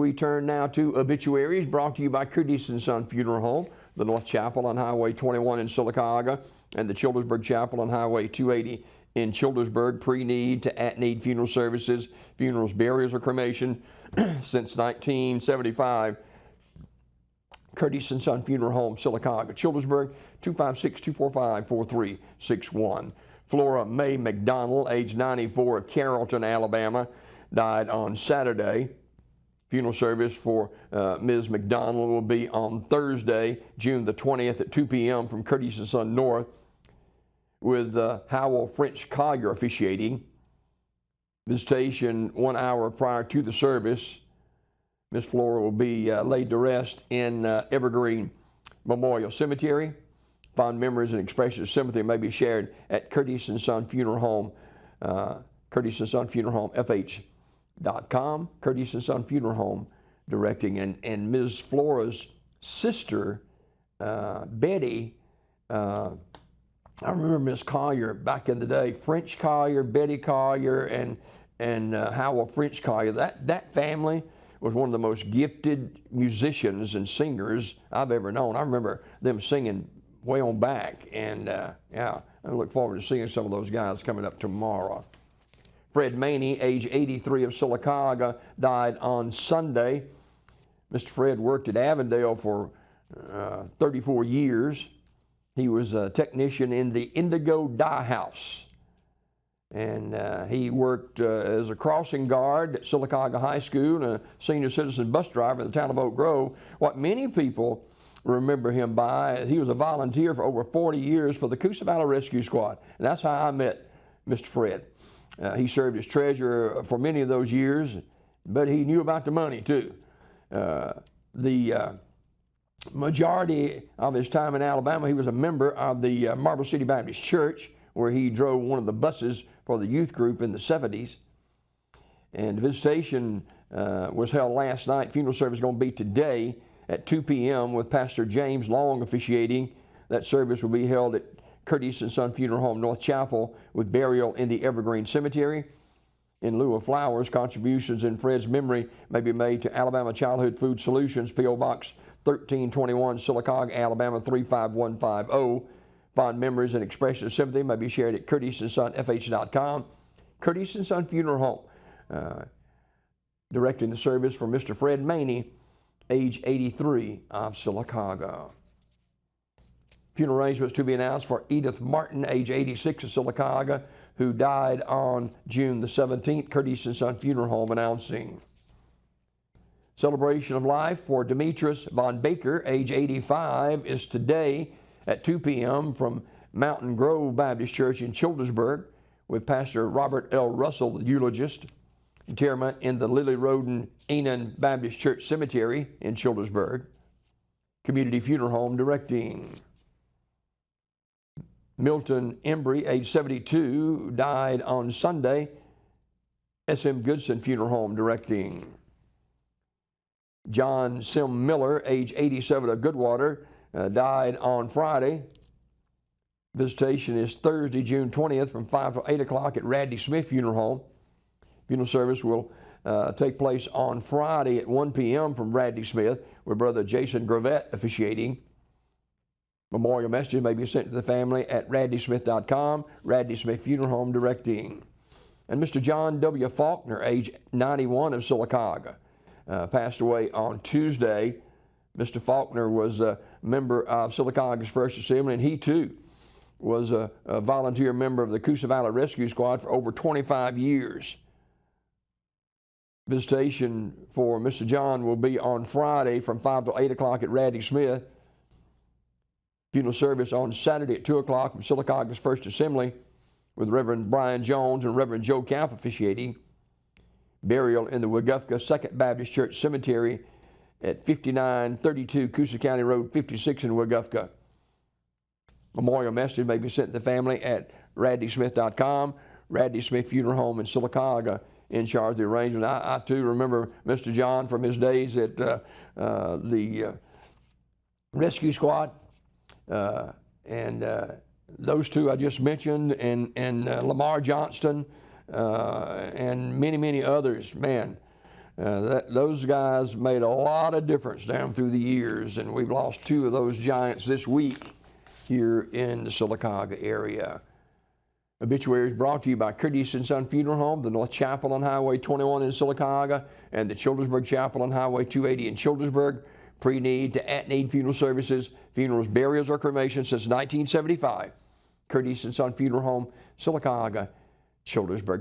we turn now to obituaries, brought to you by Curtis & Son Funeral Home, the North Chapel on Highway 21 in Sylacauga, and the Childersburg Chapel on Highway 280 in Childersburg. Pre-need to at-need funeral services, funerals, burials, or cremation since 1975. Curtis & Son Funeral Home, Sylacauga, Childersburg, 256-245-4361. Flora Mae McDonald, age 94, of Carrollton, Alabama, died on Saturday. Funeral service for Ms. McDonald will be on Thursday, June the 20th at 2 p.m. from Curtis & Son North, with Howell French Collier officiating. Visitation 1 hour prior to the service. Miss Flora will be laid to rest in Evergreen Memorial Cemetery. Fond memories and expressions of sympathy may be shared at Curtis & Son Funeral Home, Curtis & Son Funeral Home, FH.com. Curtis & Son Funeral Home directing. And Ms. Flora's sister, Betty, I remember Miss Collier back in the day, French Collier, Betty Collier, and Howell French Collier. That family was one of the most gifted musicians and singers I've ever known. I remember them singing way on back, and yeah, I look forward to seeing some of those guys coming up tomorrow. Fred Maney, age 83, of Sylacauga, died on Sunday. Mr. Fred worked at Avondale for 34 years. He was a technician in the Indigo Dye House, and he worked as a crossing guard at Sylacauga High School and a senior citizen bus driver in the town of Oak Grove. What many people remember him by, he was a volunteer for over 40 years for the Coosa Valley Rescue Squad, and that's how I met Mr. Fred. He served as treasurer for many of those years, but he knew about the money too. The majority of his time in Alabama, he was a member of the Marble City Baptist Church, where he drove one of the buses for the youth group in the 70s. And the visitation was held last night. Funeral service is going to be today at 2 p.m. with Pastor James Long officiating. That service will be held at Curtis & Son Funeral Home, North Chapel, with burial in the Evergreen Cemetery. In lieu of flowers, contributions in Fred's memory may be made to Alabama Childhood Food Solutions, P.O. Box 1321, Sylacauga, Alabama 35150. Fond memories and expressions of sympathy may be shared at CurtisandSonFH.com. Curtis & Son Funeral Home, directing the service for Mr. Fred Maney, age 83, of Sylacauga. Funeral arrangements to be announced for Edith Martin, age 86, of Sylacauga, who died on June the 17th. Curtis & Son Funeral Home announcing. Celebration of life for Demetrius Von Baker, age 85, is today at 2 p.m. from Mountain Grove Baptist Church in Childersburg, with Pastor Robert L. Russell, the eulogist. Interment in the Lily Roden Enon Baptist Church Cemetery in Childersburg. Community Funeral Home directing. Milton Embry, age 72, died on Sunday. S.M. Goodson Funeral Home directing. John Sim Miller, age 87, of Goodwater, died on Friday. Visitation is Thursday, June 20th from 5 to 8 o'clock at Radley Smith Funeral Home. Funeral service will take place on Friday at 1 p.m. from Radley Smith, with Brother Jason Gravett officiating. Memorial messages may be sent to the family at radleysmith.com. Radley Smith Funeral Home directing. And Mr. John W. Faulkner, age 91, of Sylacauga, passed away on Tuesday. Mr. Faulkner was a member of Sylacauga's First Assembly, and he too was a volunteer member of the Coosa Valley Rescue Squad for over 25 years. Visitation for Mr. John will be on Friday from 5 to 8 o'clock at Radley Smith. Funeral service on Saturday at 2 o'clock from Sylacauga's First Assembly, with Reverend Brian Jones and Reverend Joe Camp officiating. Burial in the Weguffka Second Baptist Church Cemetery at 5932 Coosa County Road 56 in Weguffka. Memorial message may be sent to the family at radleysmith.com. Radley Smith Funeral Home in Sylacauga in charge of the arrangement. I too remember Mr. John from his days at the rescue squad. And those two I just mentioned, and Lamar Johnston, and many, many others. Man, Those guys made a lot of difference down through the years, and we've lost 2 of those giants this week here in the Sylacauga area. Obituaries brought to you by Curtis & Son Funeral Home, the North Chapel on Highway 21 in Sylacauga, and the Childersburg Chapel on Highway 280 in Childersburg. Pre-need to at-need funeral services, funerals, burials, or cremation since 1975. Curtis & Son Funeral Home, Sylacauga, Childersburg.